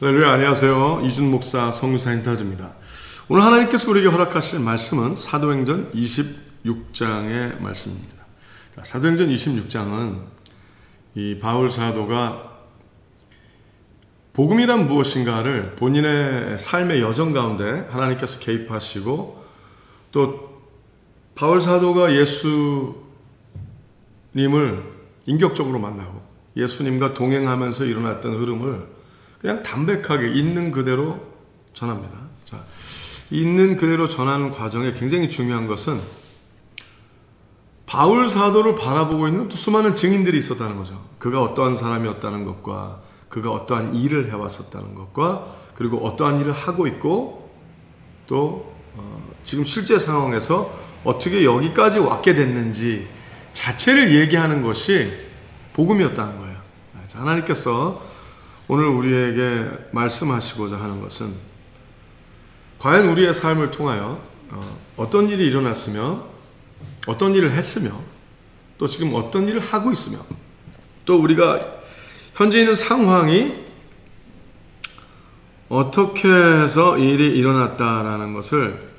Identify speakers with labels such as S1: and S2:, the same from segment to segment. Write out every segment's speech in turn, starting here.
S1: 할렐루야, 안녕하세요. 이준 목사 성유사 인사드립니다. 오늘 하나님께서 우리에게 허락하실 말씀은 사도행전 26장의 말씀입니다. 자, 사도행전 26장은 이 바울 사도가 복음이란 무엇인가를 본인의 삶의 여정 가운데 하나님께서 개입하시고, 또 바울 사도가 예수님을 인격적으로 만나고 예수님과 동행하면서 일어났던 흐름을 그냥 담백하게 있는 그대로 전합니다. 자, 있는 그대로 전하는 과정에 굉장히 중요한 것은 바울 사도를 바라보고 있는 또 수많은 증인들이 있었다는 거죠. 그가 어떠한 사람이었다는 것과 그가 어떠한 일을 해왔었다는 것과 그리고 어떠한 일을 하고 있고 또 지금 실제 상황에서 어떻게 여기까지 왔게 됐는지 자체를 얘기하는 것이 복음이었다는 거예요. 자, 하나님께서 오늘 우리에게 말씀하시고자 하는 것은 과연 우리의 삶을 통하여 어떤 일이 일어났으며 어떤 일을 했으며 또 지금 어떤 일을 하고 있으며 또 우리가 현재 있는 상황이 어떻게 해서 이 일이 일어났다라는 것을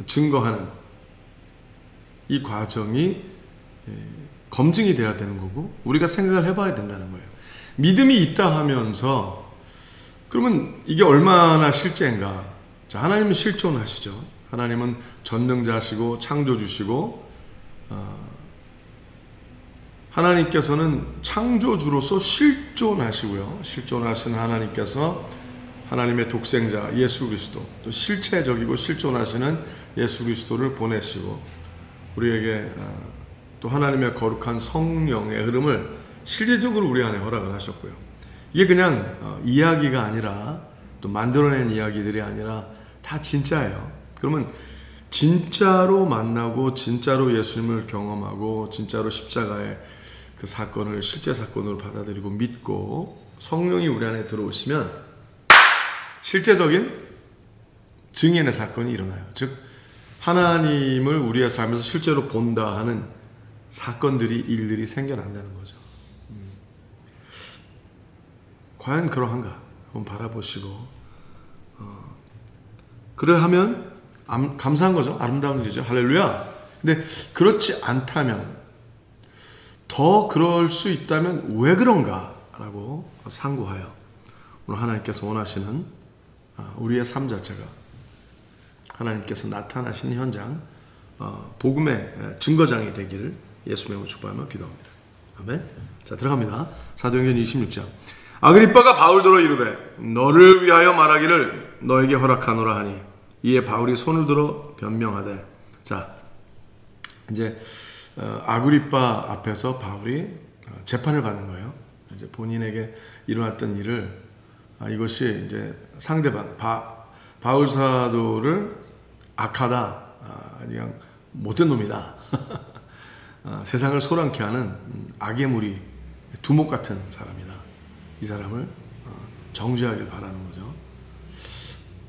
S1: 증거하는 이 과정이 검증이 돼야 되는 거고 우리가 생각을 해봐야 된다는 거예요. 믿음이 있다 하면서 그러면 이게 얼마나 실제인가? 자, 하나님은 실존하시죠. 하나님은 전능자시고 창조주시고 하나님께서는 창조주로서 실존하시고요. 실존하신 하나님께서 하나님의 독생자 예수 그리스도, 또 실체적이고 실존하시는 예수 그리스도를 보내시고 우리에게 또 하나님의 거룩한 성령의 흐름을 실제적으로 우리 안에 허락을 하셨고요. 이게 그냥 이야기가 아니라 또 만들어낸 이야기들이 아니라 다 진짜예요. 그러면 진짜로 만나고 진짜로 예수님을 경험하고 진짜로 십자가의 그 사건을 실제 사건으로 받아들이고 믿고 성령이 우리 안에 들어오시면 실제적인 증인의 사건이 일어나요. 즉 하나님을 우리의 삶에서 실제로 본다 하는 사건들이 일들이 생겨난다는 거죠. 과연 그러한가 한번 바라보시고 그러하면 감사한 거죠. 아름다운 일이죠. 할렐루야. 근데 그렇지 않다면 더 그럴 수 있다면 왜 그런가 라고 상고하여 오늘 하나님께서 원하시는 우리의 삶 자체가 하나님께서 나타나신 현장 복음의 증거장이 되기를 예수님으로 축복하며 기도합니다. 아멘. 자, 들어갑니다. 사도행전 26장. 아그리빠가 바울더러 이르되 너를 위하여 말하기를 너에게 허락하노라 하니 이에 바울이 손을 들어 변명하되. 자, 이제 아그리빠 앞에서 바울이 재판을 받는 거예요. 이제 본인에게 일어났던 일을 이것이 이제 상대방 바울 사도를 악하다, 그냥 못된 놈이다, 세상을 소란케 하는 악의 무리, 두목 같은 사람이다. 이 사람을 정죄하길 바라는 거죠.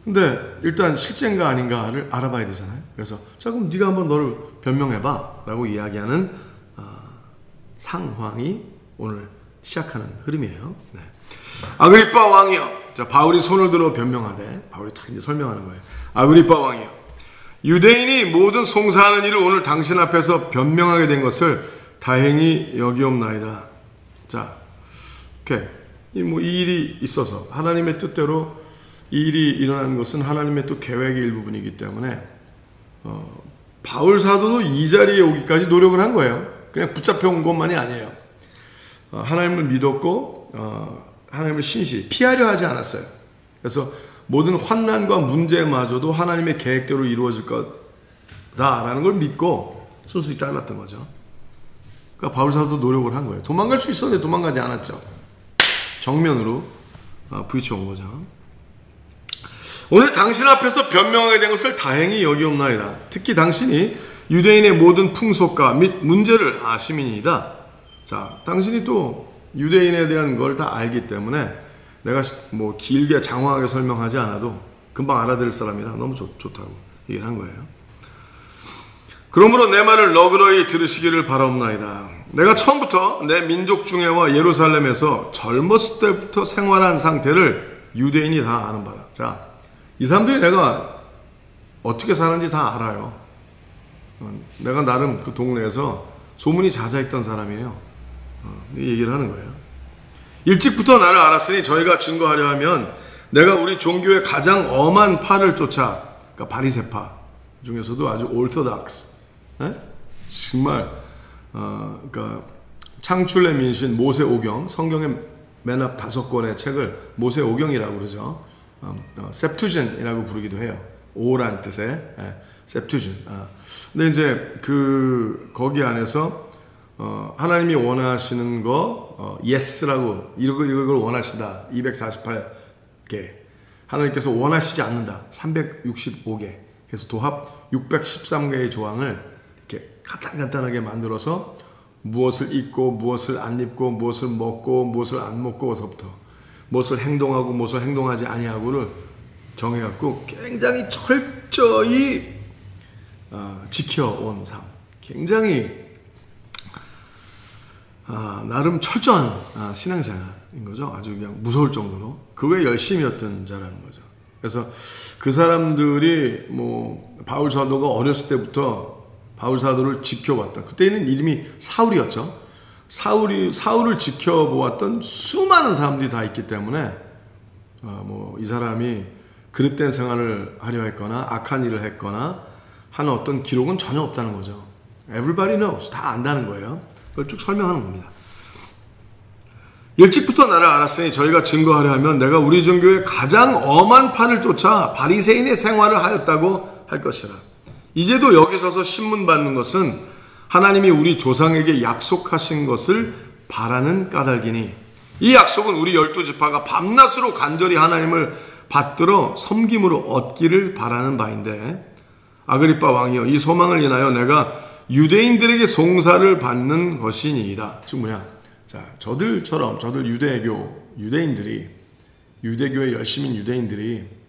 S1: 근데 일단 실제인가 아닌가를 알아봐야 되잖아요. 그래서 자, 그럼 네가 한번 너를 변명해봐 라고 이야기하는 상황이 오늘 시작하는 흐름이에요. 네. 아그리빠 왕이여. 자, 바울이 손을 들어 변명하되 바울이 탁 이제 설명하는 거예요. 아그리빠 왕이여, 유대인이 모든 송사하는 일을 오늘 당신 앞에서 변명하게 된 것을 다행히 여기옵나이다. 자, 오케이. 이 일이 있어서 하나님의 뜻대로 이 일이 일어난 것은 하나님의 또 계획의 일부분이기 때문에 바울 사도도 이 자리에 오기까지 노력을 한 거예요. 그냥 붙잡혀 온 것만이 아니에요. 하나님을 믿었고 하나님을 신실히 피하려 하지 않았어요. 그래서 모든 환난과 문제마저도 하나님의 계획대로 이루어질 거다라는 걸 믿고 순수히 따랐던 거죠. 그러니까 바울 사도도 노력을 한 거예요. 도망갈 수 있었는데 도망가지 않았죠. 정면으로 부딪혀온 거죠. 오늘 당신 앞에서 변명하게 된 것을 다행히 여기옵나이다. 특히 당신이 유대인의 모든 풍속과 및 문제를 아심이니이다. 자, 당신이 또 유대인에 대한 걸 다 알기 때문에 내가 뭐 길게 장황하게 설명하지 않아도 금방 알아들을 사람이라 너무 좋다고 얘기를 한 거예요. 그러므로 내 말을 너그러이 들으시기를 바라옵나이다. 내가 처음부터 내 민족 중에와 예루살렘에서 젊었을 때부터 생활한 상태를 유대인이 다 아는 바라. 자, 이 사람들이 내가 어떻게 사는지 다 알아요. 내가 나름 그 동네에서 소문이 잦아있던 사람이에요. 이 얘기를 하는 거예요. 일찍부터 나를 알았으니 저희가 증거하려 하면 내가 우리 종교의 가장 엄한 파를 쫓아, 그러니까 바리새파 중에서도 아주 orthodox, 정말 그러니까 창출의 민신 모세오경, 성경의 맨 앞 5권의 책을 모세오경이라고 그러죠. septuagint이라고 부르기도 해요. 오란 뜻의 septuagint. 근데 이제 거기 안에서 하나님이 원하시는 거 yes라고 이걸 원하신다. 248개. 하나님께서 원하시지 않는다. 365개. 그래서 도합 613개의 조항을 이렇게 간단하게 만들어서 무엇을 입고 무엇을 안 입고 무엇을 먹고 무엇을 안 먹고서부터 무엇을 행동하고 무엇을 행동하지 아니하고를 정해갖고 굉장히 철저히 지켜온 삶. 굉장히 나름 철저한 신앙생활인 거죠. 아주 그냥 무서울 정도로. 그거에 열심이었던 자라는 거죠. 그래서 그 사람들이 바울 사도가 어렸을 때부터 바울 사도를 지켜봤던, 그때는 이름이 사울이었죠. 사울을 지켜보았던 수많은 사람들이 다 있기 때문에 이 사람이 그릇된 생활을 하려 했거나 악한 일을 했거나 하는 어떤 기록은 전혀 없다는 거죠. Everybody knows. 다 안다는 거예요. 그걸 쭉 설명하는 겁니다. 일찍부터 나를 알았으니 저희가 증거하려 하면 내가 우리 종교의 가장 엄한 판을 쫓아 바리새인의 생활을 하였다고 할 것이라. 이제도 여기 서서 신문 받는 것은 하나님이 우리 조상에게 약속하신 것을 바라는 까닭이니, 이 약속은 우리 12지파가 밤낮으로 간절히 하나님을 받들어 섬김으로 얻기를 바라는 바인데, 아그리빠 왕이여, 이 소망을 인하여 내가 유대인들에게 송사를 받는 것이니이다. 즉 뭐야? 자, 저들 유대인들이, 유대교의 열심인 유대인들이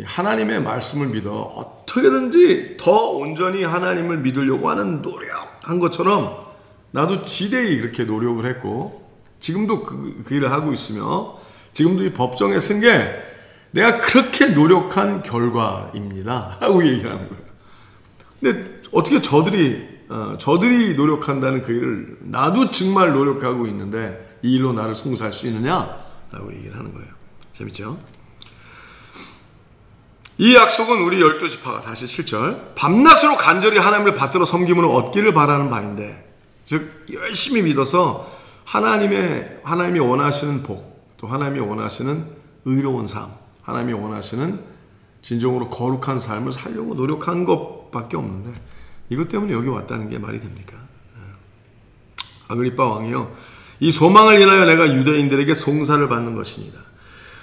S1: 하나님의 말씀을 믿어 어떻게든지 더 온전히 하나님을 믿으려고 하는 노력한 것처럼 나도 지대히 그렇게 노력을 했고, 지금도 그 일을 하고 있으며, 지금도 이 법정에 쓴 게 내가 그렇게 노력한 결과입니다 라고 얘기하는 거예요. 근데 어떻게 저들이 노력한다는 그 일을 나도 정말 노력하고 있는데 이 일로 나를 송사할 수 있느냐라고 얘기를 하는 거예요. 재밌죠? 이 약속은 우리 12지파가, 다시 7절, 밤낮으로 간절히 하나님을 받들어 섬김으로 얻기를 바라는 바인데, 즉 열심히 믿어서 하나님이 원하시는 복, 또 하나님이 원하시는 의로운 삶, 하나님이 원하시는 진정으로 거룩한 삶을 살려고 노력한 것밖에 없는데 이것 때문에 여기 왔다는 게 말이 됩니까? 아그리빠 왕이요, 이 소망을 인하여 내가 유대인들에게 송사를 받는 것이니이다.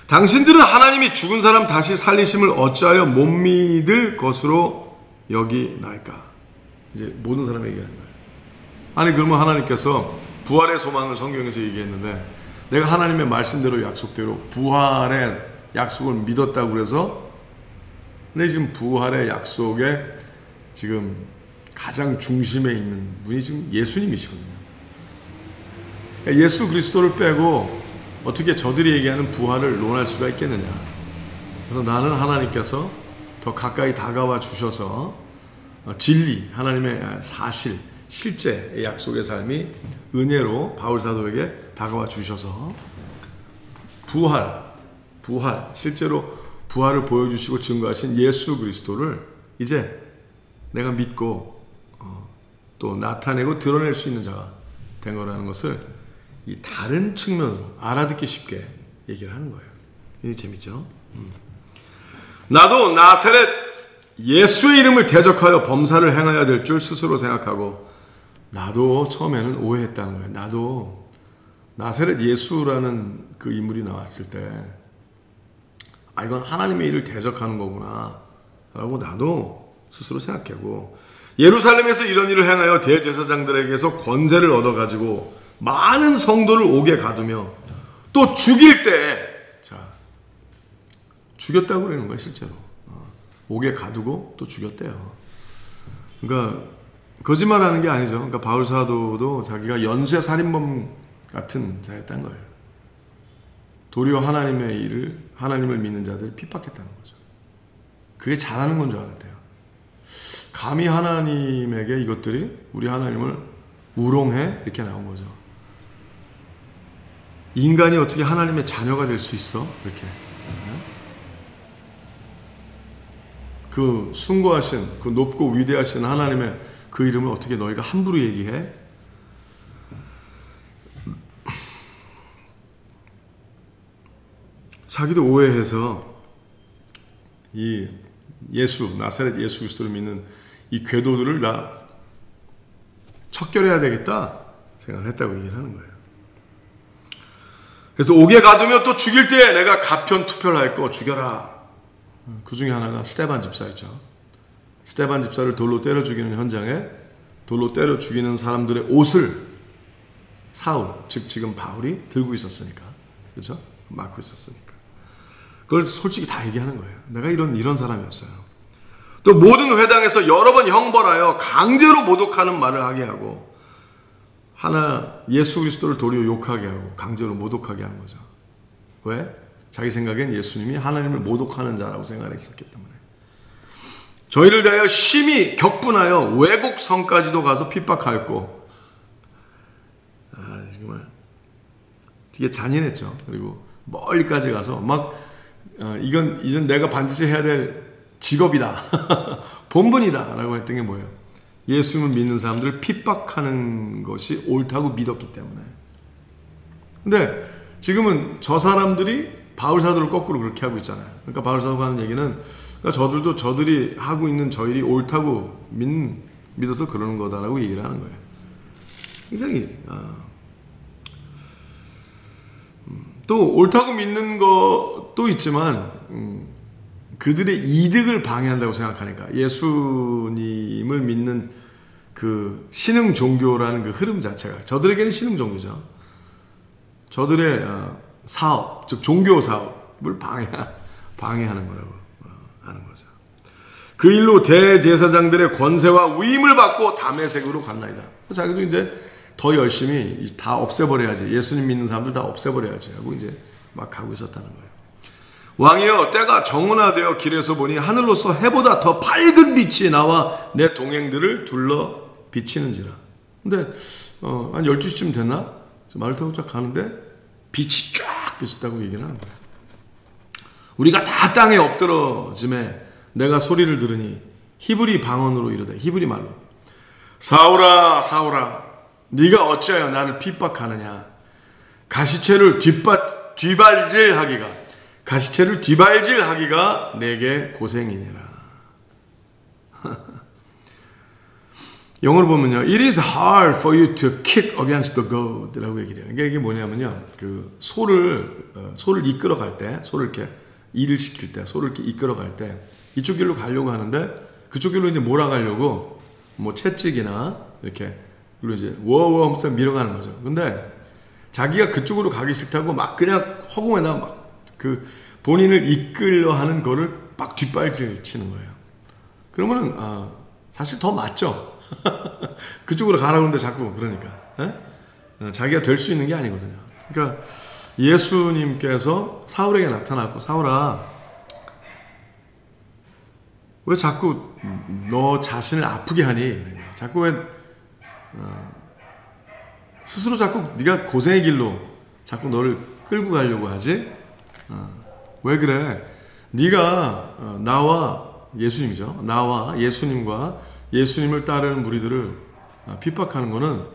S1: 당신들은 하나님이 죽은 사람 다시 살리심을 어찌하여 못 믿을 것으로 여기나이까? 이제 모든 사람이 얘기하는 거예요. 아니 그러면 하나님께서 부활의 소망을 성경에서 얘기했는데 내가 하나님의 말씀대로 약속대로 부활의 약속을 믿었다고 그래서, 근데 지금 부활의 약속에 지금 가장 중심에 있는 분이 지금 예수님이시거든요. 예수 그리스도를 빼고 어떻게 저들이 얘기하는 부활을 논할 수가 있겠느냐. 그래서 나는 하나님께서 더 가까이 다가와 주셔서 진리, 하나님의 사실, 실제의 약속의 삶이 은혜로 바울 사도에게 다가와 주셔서 부활, 실제로 부활을 보여주시고 증거하신 예수 그리스도를 이제 내가 믿고 또 나타내고 드러낼 수 있는 자가 된 거라는 것을 이 다른 측면으로 알아듣기 쉽게 얘기를 하는 거예요. 이게 재밌죠? 나도 나사렛 예수의 이름을 대적하여 범사를 행해야 될 줄 스스로 생각하고, 나도 처음에는 오해했다는 거예요. 나도 나사렛 예수라는 그 인물이 나왔을 때 이건 하나님의 일을 대적하는 거구나 라고 나도 스스로 생각하고, 예루살렘에서 이런 일을 행하여 대제사장들에게서 권세를 얻어가지고 많은 성도를 옥에 가두며 또 죽일 때, 죽였다고 그러는 거예요. 실제로 옥에 가두고 또 죽였대요. 그러니까 거짓말하는 게 아니죠. 그러니까 바울 사도도 자기가 연쇄 살인범 같은 자였단 거예요. 도리어 하나님을 믿는 자들을 핍박했다는 거죠. 그게 잘하는 건 줄 알았대요. 감히 하나님에게 이것들이 우리 하나님을 우롱해? 이렇게 나온 거죠. 인간이 어떻게 하나님의 자녀가 될 수 있어? 이렇게. 그 숭고하신, 그 높고 위대하신 하나님의 그 이름을 어떻게 너희가 함부로 얘기해? 자기도 오해해서 이 나사렛 예수 그리스도를 믿는 이 궤도들을 나 척결해야 되겠다 생각을 했다고 얘기를 하는 거예요. 그래서 옥에 가두며 또 죽일 때 내가 가편 투표를 할 거 죽여라. 그 중에 하나가 스데반 집사였죠. 스데반 집사를 돌로 때려 죽이는 현장에 돌로 때려 죽이는 사람들의 옷을 사울, 즉 지금 바울이 들고 있었으니까, 그렇죠? 맡고 있었으니까. 그걸 솔직히 다 얘기하는 거예요. 내가 이런 사람이었어요. 또 모든 회당에서 여러 번 형벌하여 강제로 모독하는 말을 하게 하고 예수 그리스도를 도리어 욕하게 하고 강제로 모독하게 하는 거죠. 왜? 자기 생각엔 예수님이 하나님을 모독하는 자라고 생각했었기 때문에. 저희를 대하여 심히 격분하여 외국 성까지도 가서 핍박하였고, 정말 되게 잔인했죠. 그리고 멀리까지 가서 이전 내가 반드시 해야 될 직업이다. 본분이다. 라고 했던 게 뭐예요? 예수님을 믿는 사람들을 핍박하는 것이 옳다고 믿었기 때문에. 근데 지금은 저 사람들이 바울 사도를 거꾸로 그렇게 하고 있잖아요. 그러니까 바울 사도가 하는 얘기는 그러니까 저들도 저들이 하고 있는 저 일이 옳다고 믿어서 그러는 거다라고 얘기를 하는 거예요. 굉장히 또 옳다고 믿는 것도 있지만 그들의 이득을 방해한다고 생각하니까 예수님을 믿는 그 신흥 종교라는 그 흐름 자체가 저들에게는 신흥 종교죠. 저들의 사업, 즉 종교 사업을 방해하는 거라고 하는 거죠. 그 일로 대제사장들의 권세와 위임을 받고 다메섹으로 갔나이다. 자기도 이제 더 열심히 다 없애버려야지, 예수님 믿는 사람들 다 없애버려야지 하고 이제 막 가고 있었다는 거예요. 왕이여, 때가 정온하되어 길에서 보니 하늘로서 해보다 더 밝은 빛이 나와 내 동행들을 둘러 비치는지라. 근데 한 12시쯤 됐나? 말을 타고 쫙 가는데 빛이 쫙 비쳤다고 얘기를 하는 거예요. 우리가 다 땅에 엎드러짐에 내가 소리를 들으니 히브리 방언으로 이르되, 히브리 말로, 사울아 사울아 네가 어찌하여 나를 핍박하느냐. 가시체를 뒤발질하기가 내게 고생이니라. 영어로 보면요, It is hard for you to kick against the goad 라고 얘기를 해요. 이게 뭐냐면요, 그 소를 이끌어갈 때, 소를 이렇게 일을 시킬 때, 소를 이렇게 이끌어갈 때 이쪽 길로 가려고 하는데 그쪽 길로 이제 몰아가려고 뭐 채찍이나 이렇게 그리고 이제 워워 하면서 밀어가는 거죠. 근데 자기가 그쪽으로 가기 싫다고 막 그냥 허공에다 막 그 본인을 이끌려 하는 거를 막 뒷발질 치는 거예요. 그러면은 사실 더 맞죠. 그쪽으로 가라고 하는데 자꾸 그러니까 자기가 될 수 있는 게 아니거든요. 그러니까 예수님께서 사울에게 나타났고, 사울아 왜 자꾸 너 자신을 아프게 하니? 자꾸 왜 스스로 자꾸 네가 고생의 길로 자꾸 너를 끌고 가려고 하지? 왜 그래? 네가 나와 예수님이죠. 나와 예수님과 예수님을 따르는 무리들을 핍박하는 거는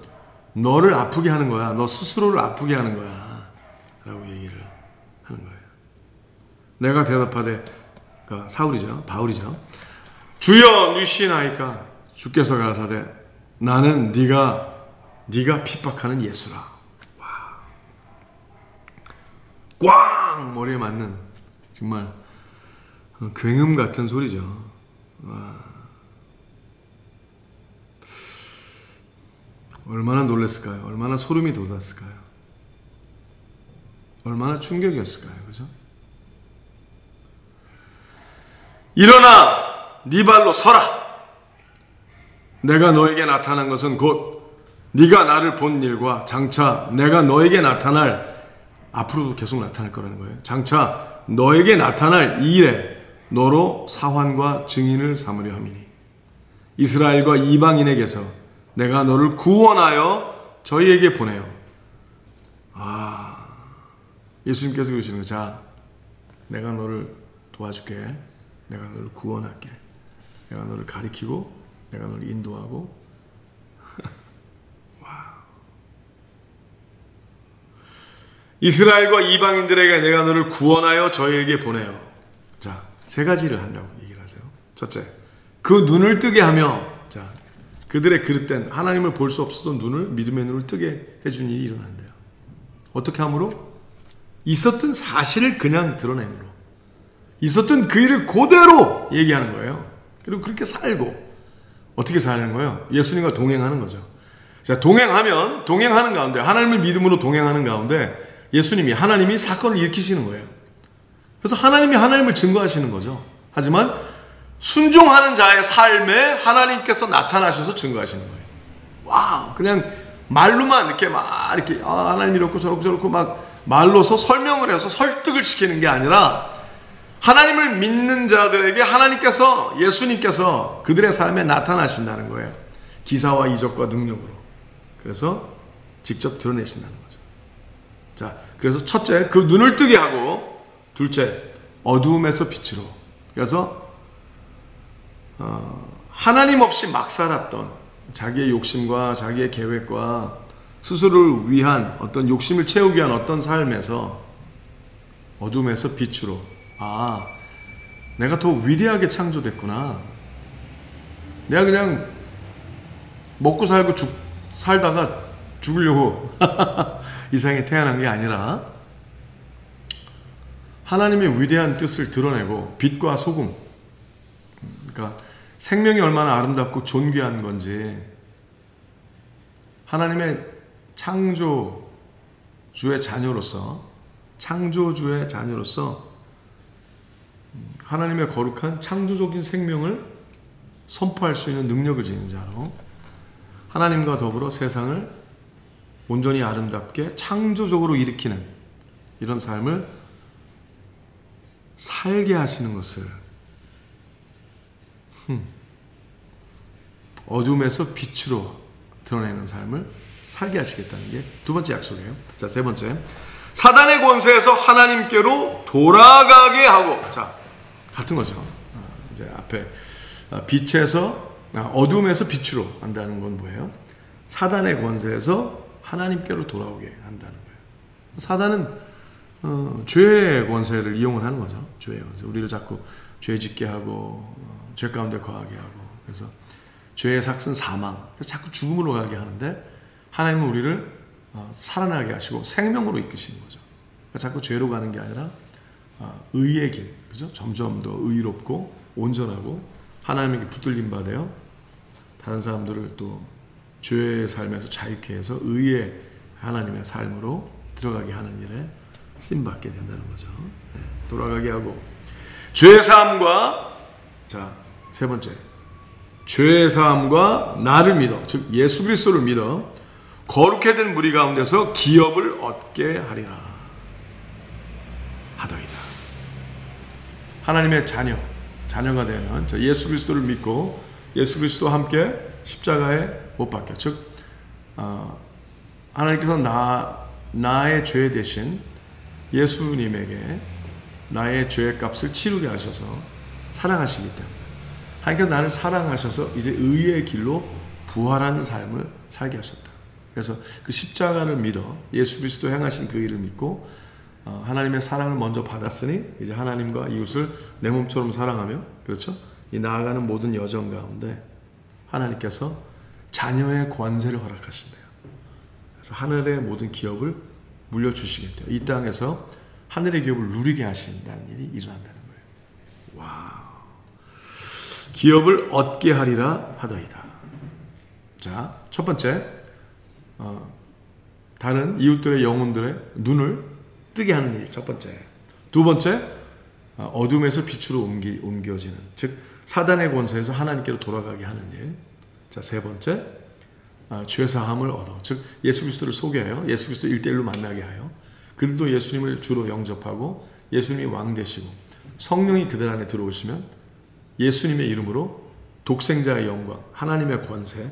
S1: 너를 아프게 하는 거야. 너 스스로를 아프게 하는 거야. 라고 얘기를 하는 거예요. 내가 대답하되, 그러니까 사울이죠. 바울이죠. 주여 누시나이까? 주께서 가라사대 나는 네가 핍박하는 예수라. 와. 꽝! 머리에 맞는 정말 굉음 같은 소리죠. 와. 얼마나 놀랐을까요? 얼마나 소름이 돋았을까요? 얼마나 충격이었을까요? 그죠? 일어나 네 발로 서라. 내가 너에게 나타난 것은 곧 네가 나를 본 일과 장차 내가 너에게 나타날 앞으로도 계속 나타날 거라는 거예요. 장차 너에게 나타날 이 일에 너로 사환과 증인을 삼으려 함이니 이스라엘과 이방인에게서 내가 너를 구원하여 저희에게 보내요. 예수님께서 그러시는 거예요. 자, 내가 너를 도와줄게. 내가 너를 구원할게. 내가 너를 가리키고 내가 너를 인도하고. 이스라엘과 이방인들에게 내가 너를 구원하여 저희에게 보내요. 자, 세 가지를 한다고 얘기를 하세요. 첫째, 그 눈을 뜨게 하며, 자, 그들의 그릇된 하나님을 볼 수 없었던 눈을, 믿음의 눈을 뜨게 해준 일이 일어난대요. 어떻게 함으로? 있었던 사실을 그냥 드러내므로. 있었던 그 일을 그대로 얘기하는 거예요. 그리고 그렇게 살고. 어떻게 사는 거예요? 예수님과 동행하는 거죠. 자, 동행하는 가운데, 하나님을 믿음으로 동행하는 가운데 하나님이 사건을 일으키시는 거예요. 그래서 하나님이 하나님을 증거하시는 거죠. 하지만 순종하는 자의 삶에 하나님께서 나타나셔서 증거하시는 거예요. 와우, 그냥 말로만 이렇게 하나님 이렇고 저렇고 막 말로서 설명을 해서 설득을 시키는 게 아니라 하나님을 믿는 자들에게 하나님께서, 예수님께서 그들의 삶에 나타나신다는 거예요. 기사와 이적과 능력으로. 그래서 직접 드러내신다는 거예요. 자, 그래서 첫째, 그 눈을 뜨게 하고, 둘째, 어두움에서 빛으로. 그래서 하나님 없이 막 살았던 자기의 욕심과 자기의 계획과 스스로를 위한 어떤 욕심을 채우기 위한 어떤 삶에서 어둠에서 빛으로. 내가 더 위대하게 창조됐구나. 내가 그냥 먹고 살고 살다가 죽으려고 이 세상에 태어난 게 아니라 하나님의 위대한 뜻을 드러내고 빛과 소금, 그러니까 생명이 얼마나 아름답고 존귀한 건지 하나님의 창조주의 자녀로서 하나님의 거룩한 창조적인 생명을 선포할 수 있는 능력을 지닌 자로 하나님과 더불어 세상을 온전히 아름답게 창조적으로 일으키는 이런 삶을 살게 하시는 것을 어둠에서 빛으로 드러내는 삶을 살게 하시겠다는 게 두 번째 약속이에요. 자, 세 번째, 사단의 권세에서 하나님께로 돌아가게 하고. 자, 같은 거죠. 이제 앞에 빛에서 어둠에서 빛으로 한다는 건 뭐예요? 사단의 권세에서 하나님께로 돌아오게 한다는 거예요. 사단은 죄의 권세를 이용을 하는 거죠. 죄의 권세. 우리를 자꾸 죄 짓게 하고 죄 가운데 거하게 하고, 그래서 죄의 삭은 사망, 그래서 자꾸 죽음으로 가게 하는데 하나님은 우리를 살아나게 하시고 생명으로 이끄시는 거죠. 그러니까 자꾸 죄로 가는 게 아니라 의의 길, 그죠? 점점 더 의롭고 온전하고 하나님에게 붙들림 받아요. 다른 사람들을 또 죄의 삶에서 자유케 해서 의의 하나님의 삶으로 들어가게 하는 일에 쓰임받게 된다는 거죠. 네, 돌아가게 하고 죄의 사함과, 자, 세 번째, 죄의 사함과 나를 믿어, 즉 예수 그리스도를 믿어 거룩해 된 무리 가운데서 기업을 얻게 하리라 하더이다. 하나님의 자녀가 되면 예수 그리스도를 믿고 예수 그리스도와 함께 십자가에 못 박혀, 즉 하나님께서 나의 죄 대신 예수님에게 나의 죄의 값을 치르게 하셔서 사랑하시기 때문에 하나님께서 나를 사랑하셔서 이제 의의 길로 부활하는 삶을 살게 하셨다. 그래서 그 십자가를 믿어 예수 그리스도 행하신 그 일을 믿고 하나님의 사랑을 먼저 받았으니 이제 하나님과 이웃을 내 몸처럼 사랑하며, 그렇죠? 이 나아가는 모든 여정 가운데 하나님께서 자녀의 권세를 허락하신대요. 그래서 하늘의 모든 기업을 물려주시겠대요. 이 땅에서 하늘의 기업을 누리게 하신다는 일이 일어난다는 거예요. 와우. 기업을 얻게 하리라 하더이다. 자, 첫 번째, 다른 이웃들의 영혼들의 눈을 뜨게 하는 일, 첫 번째. 두 번째, 어둠에서 빛으로 옮겨지는, 즉 사단의 권세에서 하나님께로 돌아가게 하는 일. 자, 세 번째, 죄사함을 얻어, 즉 예수 그리스도를 소개하여 예수 그리스도 1대1로 만나게 하여 그들도 예수님을 주로 영접하고 예수님이 왕 되시고 성령이 그들 안에 들어오시면 예수님의 이름으로 독생자의 영광, 하나님의 권세,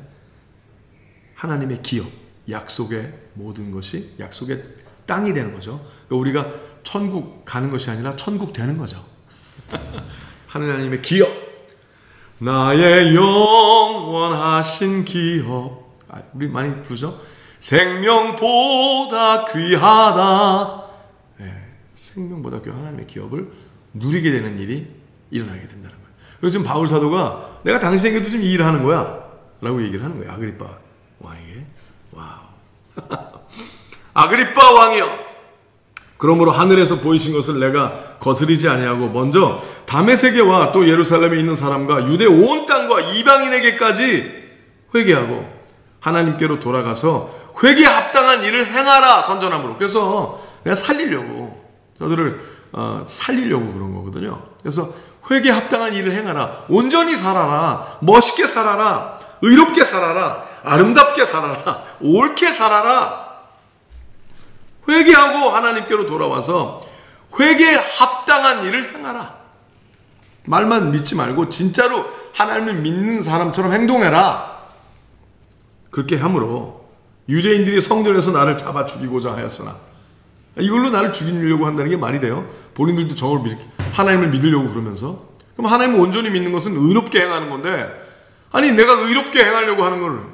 S1: 하나님의 기업, 약속의 모든 것이 약속의 땅이 되는 거죠. 그러니까 우리가 천국 가는 것이 아니라 천국 되는 거죠. 하나님의 기업, 나의 영원하신 기업, 우리 많이 부르죠. 생명보다 귀하다. 생명보다 귀한 하나님의 기업을 누리게 되는 일이 일어나게 된다는 거예요. 그래서 지금 바울 사도가 내가 당신에게도 지금 이 일을 하는 거야 라고 얘기를 하는 거예요. 아그리빠 왕에게. 와우. 아그리빠 왕이여, 그러므로 하늘에서 보이신 것을 내가 거스리지 아니하고 먼저 다메섹에와 또 예루살렘에 있는 사람과 유대 온 땅과 이방인에게까지 회개하고 하나님께로 돌아가서 회개에 합당한 일을 행하라 선전함으로. 그래서 내가 살리려고, 저들을 살리려고 그런 거거든요. 그래서 회개에 합당한 일을 행하라. 온전히 살아라. 멋있게 살아라. 의롭게 살아라. 아름답게 살아라. 옳게 살아라. 회개하고 하나님께로 돌아와서 회개에 합당한 일을 행하라. 말만 믿지 말고 진짜로 하나님을 믿는 사람처럼 행동해라. 그렇게 함으로 유대인들이 성전에서 나를 잡아 죽이고자 하였으나, 이걸로 나를 죽이려고 한다는 게 말이 돼요? 본인들도 하나님을 믿으려고 그러면서. 그럼 하나님을 온전히 믿는 것은 의롭게 행하는 건데, 아니 내가 의롭게 행하려고 하는 걸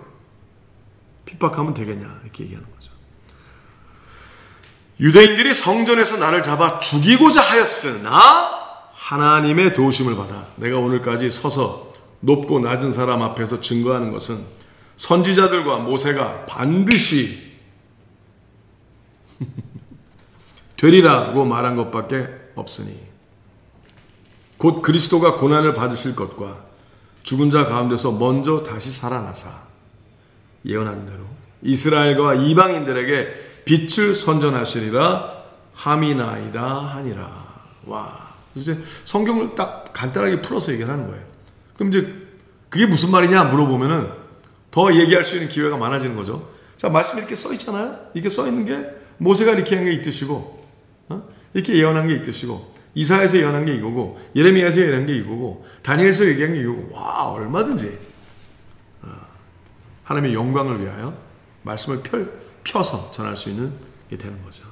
S1: 핍박하면 되겠냐 이렇게 얘기하는 거죠. 유대인들이 성전에서 나를 잡아 죽이고자 하였으나 하나님의 도우심을 받아 내가 오늘까지 서서 높고 낮은 사람 앞에서 증거하는 것은 선지자들과 모세가 반드시 되리라고 말한 것밖에 없으니, 곧 그리스도가 고난을 받으실 것과 죽은 자 가운데서 먼저 다시 살아나사 예언한 대로 이스라엘과 이방인들에게 빛을 선전하시리라 함이나이다 하니라. 와, 이제 성경을 딱 간단하게 풀어서 얘기를 하는 거예요. 그럼 이제 그게 무슨 말이냐 물어보면은 더 얘기할 수 있는 기회가 많아지는 거죠. 자, 말씀이 이렇게 써 있잖아요. 이렇게 써 있는 게 모세가 이렇게 한 게 있듯이고, 이렇게 예언한 게 있듯이고, 이사야에서 예언한 게 이거고, 예레미야에서 예언한 게 이거고, 다니엘에서 얘기한 게 이거고, 와, 얼마든지 하나님의 영광을 위하여 말씀을 펴서 전할 수 있는 게 되는 거죠.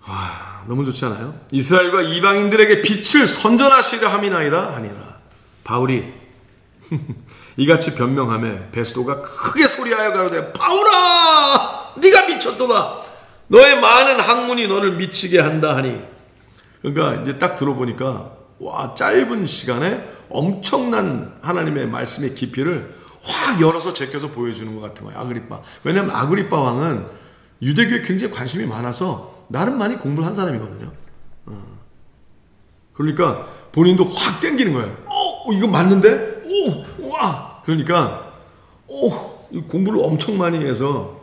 S1: 와, 너무 좋지 않아요? 이스라엘과 이방인들에게 빛을 선전하시려 함이나이다 하니라. 바울이 이같이 변명하며 베스도가 크게 소리하여 가로되, 바울아, 네가 미쳤도다. 너의 많은 학문이 너를 미치게 한다 하니. 그러니까 이제 딱 들어보니까 와, 짧은 시간에 엄청난 하나님의 말씀의 깊이를 확 열어서 제껴서 보여주는 것 같은 거예요. 아그리빠. 왜냐하면 아그리빠 왕은 유대교에 굉장히 관심이 많아서 나름 많이 공부를 한 사람이거든요. 그러니까 본인도 확 땡기는 거예요. 이거 맞는데? 와! 그러니까 공부를 엄청 많이 해서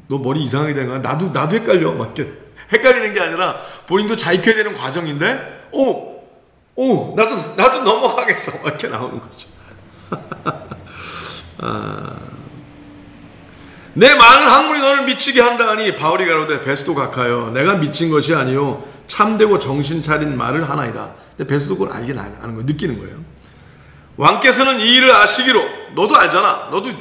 S1: 너 머리 이상하게 된 거야? 나도 헷갈려. 막 이렇게 헷갈리는 게 아니라 본인도 자익해야 되는 과정인데 나도 넘어가겠어. 막 이렇게 나오는 거죠. 내 많은 학문이 너를 미치게 한다 하니 바울이 가로되, 베스도 각하여 내가 미친 것이 아니요 참되고 정신 차린 말을 하나이다. 근데 베스도 그걸 알긴 아는 거예요. 느끼는 거예요. 왕께서는 이 일을 아시기로, 너도 알잖아. 너도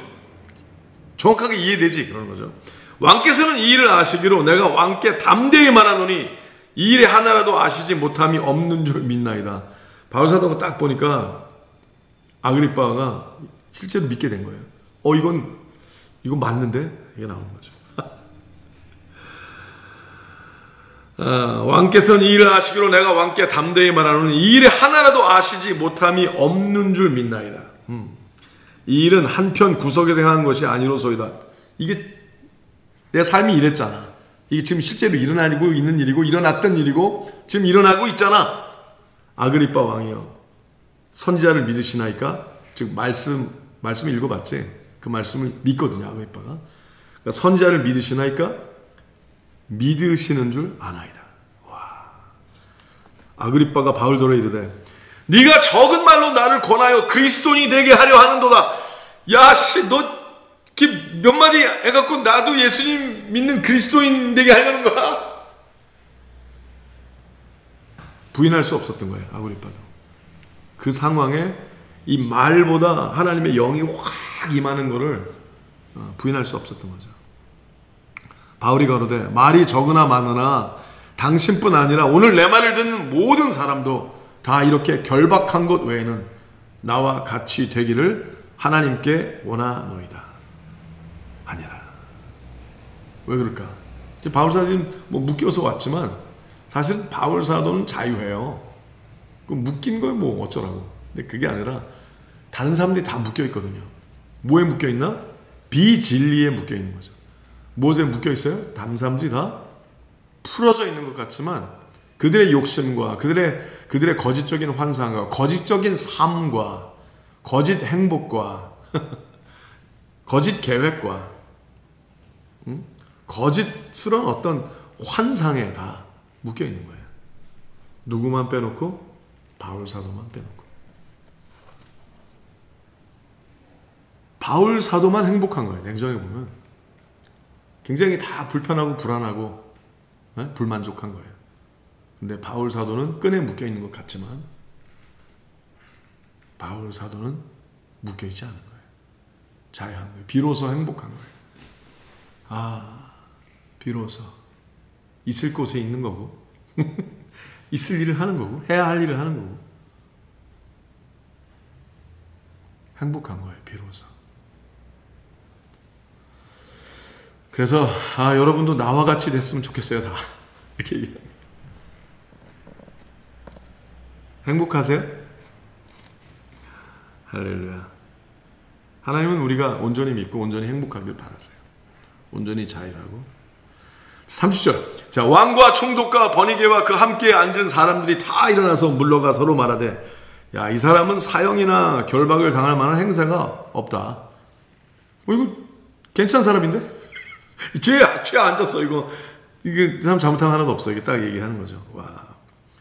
S1: 정확하게 이해되지. 그러는 거죠. 왕께서는 이 일을 아시기로 내가 왕께 담대히 말하노니 이 일에 하나라도 아시지 못함이 없는 줄 믿나이다. 바울 사도가 딱 보니까 아그리빠가 실제로 믿게 된 거예요. 이건 맞는데? 이게 나오는 거죠. 왕께서는 이 일을 아시기로 내가 왕께 담대히 말하노니 이 일에 하나라도 아시지 못함이 없는 줄 믿나이다. 이 일은 한편 구석에서 행한 것이 아니로소이다. 이게 내 삶이 이랬잖아. 이게 지금 실제로 일어나고 있는 일이고 일어났던 일이고 지금 일어나고 있잖아. 아그리빠 왕이여, 선지자를 믿으시나이까? 즉 말씀을 읽어봤지? 그 말씀을 믿거든요. 아그리빠가. 그러니까 선지자를 믿으시나이까? 믿으시는 줄 아나이다. 와. 아그리빠가 바울더러 이르되, 네가 적은 말로 나를 권하여 그리스도인이 되게 하려 하는도다. 야, 씨, 너 몇 마디 해갖고 나도 예수님 믿는 그리스도인 되게 하려는 거야? 부인할 수 없었던 거예요. 아그리빠도. 그 상황에 이 말보다 하나님의 영이 확 임하는 거를 부인할 수 없었던 거죠. 바울이 가로되 말이 적으나 많으나 당신뿐 아니라 오늘 내 말을 듣는 모든 사람도 다 이렇게 결박한 것 외에는 나와 같이 되기를 하나님께 원하노이다. 아니라. 왜 그럴까? 이제 바울 사도는 뭐 묶여서 왔지만 사실 바울 사도는 자유해요. 그 묶인 거에 뭐 어쩌라고. 근데 그게 아니라 다른 사람들이 다 묶여 있거든요. 뭐에 묶여 있나? 비진리에 묶여 있는 거죠. 무엇에 묶여 있어요? 다른 사람들이 다 풀어져 있는 것 같지만 그들의 욕심과 그들의 거짓적인 환상과 거짓적인 삶과 거짓 행복과 거짓 계획과 거짓스러운 어떤 환상에 다 묶여 있는 거예요. 누구만 빼놓고? 바울 사도만 빼놓고. 바울 사도만 행복한 거예요. 냉정해 보면. 굉장히 다 불편하고 불안하고 불만족한 거예요. 근데 바울 사도는 끈에 묶여 있는 것 같지만 바울 사도는 묶여 있지 않은 거예요. 자유한 거예요. 비로소 행복한 거예요. 아, 비로소 있을 곳에 있는 거고 있을 일을 하는 거고 해야 할 일을 하는 거고 행복한 거예요. 비로소. 그래서 여러분도 나와 같이 됐으면 좋겠어요. 다 이렇게 얘기합니다. 행복하세요? 할렐루야. 하나님은 우리가 온전히 믿고 온전히 행복하길 바라세요. 온전히 자유하고. 30절. 자, 왕과 총독과 번이게와 그 함께 앉은 사람들이 다 일어나서 물러가 서로 말하되 야, 이 사람은 사형이나 결박을 당할 만한 행사가 없다. 이거 괜찮은 사람인데? 죄에 앉았어. 이거 이 사람 잘못한 거 하나도 없어. 이게 딱 얘기하는 거죠. 와.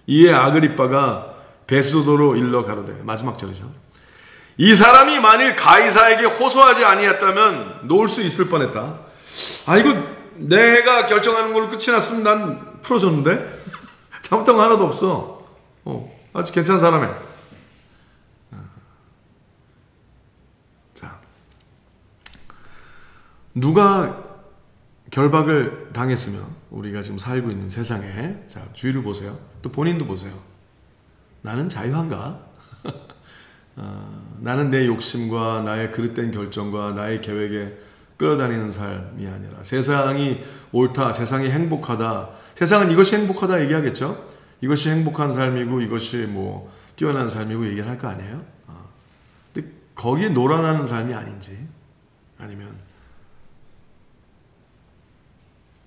S1: 이에 아그리빠가 베스도로 일러 가로되 마지막 절이죠. 이 사람이 만일 가이사에게 호소하지 아니했다면 놓을 수 있을 뻔했다. 이거 내가 결정하는 걸로 끝이 났으면 난 풀어줬는데 잘못한 거 하나도 없어. 아주 괜찮은 사람이야. 자, 누가 결박을 당했으면 우리가 지금 살고 있는 세상에 자, 주위를 보세요. 또 본인도 보세요. 나는 자유한가? 나는 내 욕심과 나의 그릇된 결정과 나의 계획에 끌어다니는 삶이 아니라 세상이 옳다, 세상이 행복하다. 세상은 이것이 행복하다 얘기하겠죠. 이것이 행복한 삶이고 이것이 뭐 뛰어난 삶이고 얘기를 할 거 아니에요. 근데 거기에 놀아나는 삶이 아닌지 아니면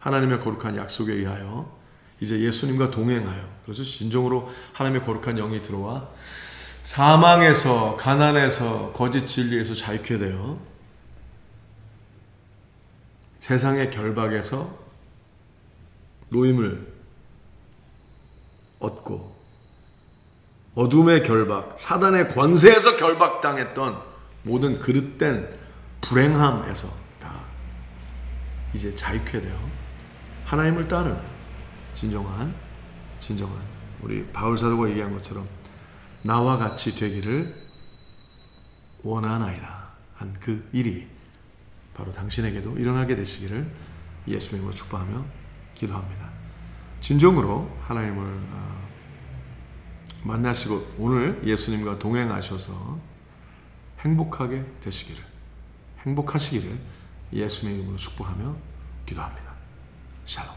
S1: 하나님의 거룩한 약속에 의하여 이제 예수님과 동행하여 그래서 진정으로 하나님의 거룩한 영이 들어와 사망에서 가난에서 거짓 진리에서 자유케 되어 세상의 결박에서 노임을 얻고 어둠의 결박, 사단의 권세에서 결박당했던 모든 그릇된 불행함에서 다 이제 자유케 되어 하나님을 따르는 진정한 우리 바울 사도가 얘기한 것처럼 나와 같이 되기를 원하나이다 한 그 일이 바로 당신에게도 일어나게 되시기를 예수님으로 축복하며 기도합니다. 진정으로 하나님을 만나시고 오늘 예수님과 동행하셔서 행복하게 되시기를 행복하시기를 예수님의 이름으로 축복하며 기도합니다. 샬롬.